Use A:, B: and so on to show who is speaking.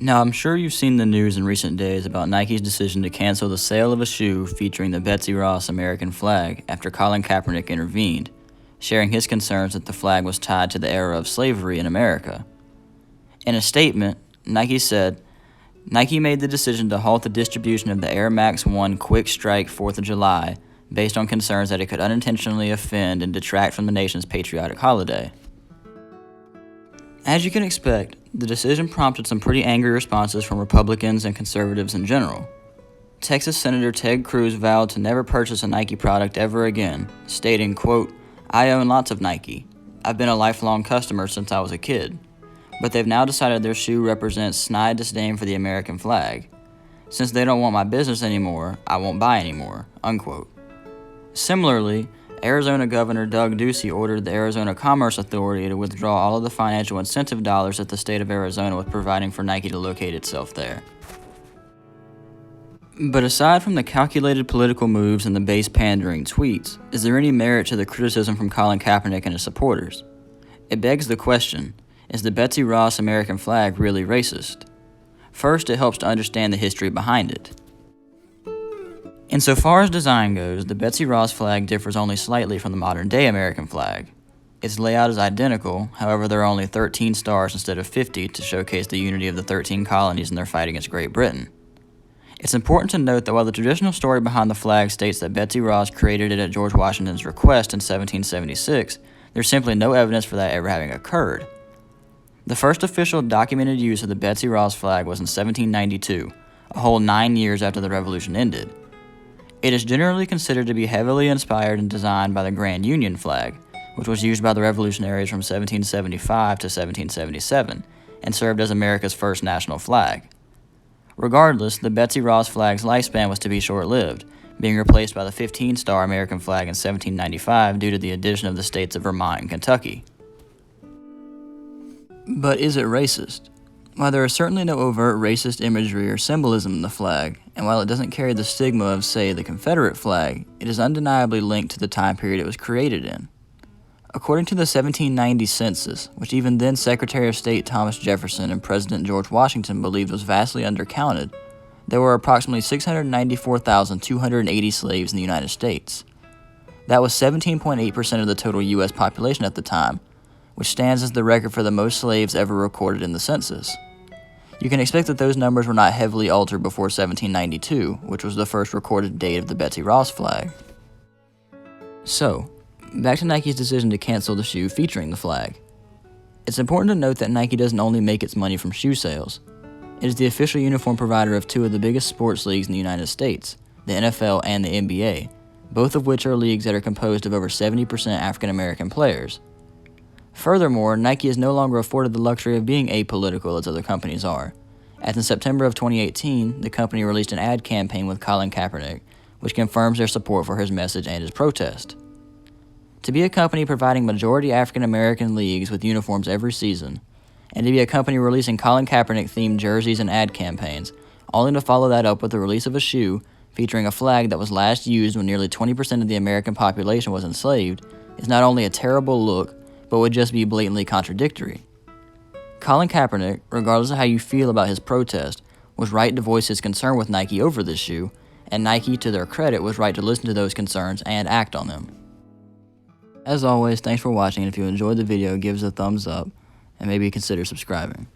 A: Now, I'm sure you've seen the news in recent days about Nike's decision to cancel the sale of a shoe featuring the Betsy Ross American flag after Colin Kaepernick intervened, sharing his concerns that the flag was tied to the era of slavery in America. In a statement, Nike said, Nike made the decision to halt the distribution of the Air Max 1 Quick Strike 4th of July based on concerns that it could unintentionally offend and detract from the nation's patriotic holiday. As you can expect, the decision prompted some pretty angry responses from Republicans and conservatives in general. Texas Senator Ted Cruz vowed to never purchase a Nike product ever again, stating, quote, "I own lots of Nike. I've been a lifelong customer since I was a kid. But they've now decided their shoe represents snide disdain for the American flag. Since they don't want my business anymore, I won't buy anymore," unquote. Similarly, Arizona Governor Doug Ducey ordered the Arizona Commerce Authority to withdraw all of the financial incentive dollars that the state of Arizona was providing for Nike to locate itself there. But aside from the calculated political moves and the base pandering tweets, is there any merit to the criticism from Colin Kaepernick and his supporters? It begs the question, is the Betsy Ross American flag really racist? First, it helps to understand the history behind it. Insofar as design goes, the Betsy Ross flag differs only slightly from the modern-day American flag. Its layout is identical, however there are only 13 stars instead of 50 to showcase the unity of the 13 colonies in their fight against Great Britain. It's important to note that while the traditional story behind the flag states that Betsy Ross created it at George Washington's request in 1776, there's simply no evidence for that ever having occurred. The first official documented use of the Betsy Ross flag was in 1792, a whole 9 years after the Revolution ended. It is generally considered to be heavily inspired and designed by the Grand Union flag, which was used by the revolutionaries from 1775 to 1777, and served as America's first national flag. Regardless, the Betsy Ross flag's lifespan was to be short-lived, being replaced by the 15-star American flag in 1795 due to the addition of the states of Vermont and Kentucky. But is it racist? While there is certainly no overt racist imagery or symbolism in the flag, and while it doesn't carry the stigma of, say, the Confederate flag, it is undeniably linked to the time period it was created in. According to the 1790 census, which even then Secretary of State Thomas Jefferson and President George Washington believed was vastly undercounted, there were approximately 694,280 slaves in the United States. That was 17.8% of the total U.S. population at the time, which stands as the record for the most slaves ever recorded in the census. You can expect that those numbers were not heavily altered before 1792, which was the first recorded date of the Betsy Ross flag. So, back to Nike's decision to cancel the shoe featuring the flag. It's important to note that Nike doesn't only make its money from shoe sales. It is the official uniform provider of two of the biggest sports leagues in the United States, the NFL and the NBA, both of which are leagues that are composed of over 70% African American players. Furthermore, Nike is no longer afforded the luxury of being apolitical as other companies are, as in September of 2018, the company released an ad campaign with Colin Kaepernick, which confirms their support for his message and his protest. To be a company providing majority African American leagues with uniforms every season, and to be a company releasing Colin Kaepernick-themed jerseys and ad campaigns, only to follow that up with the release of a shoe featuring a flag that was last used when nearly 20% of the American population was enslaved, is not only a terrible look, but would just be blatantly contradictory. Colin Kaepernick, regardless of how you feel about his protest, was right to voice his concern with Nike over this shoe, and Nike, to their credit, was right to listen to those concerns and act on them. As always, thanks for watching, and if you enjoyed the video, give us a thumbs up, and maybe consider subscribing.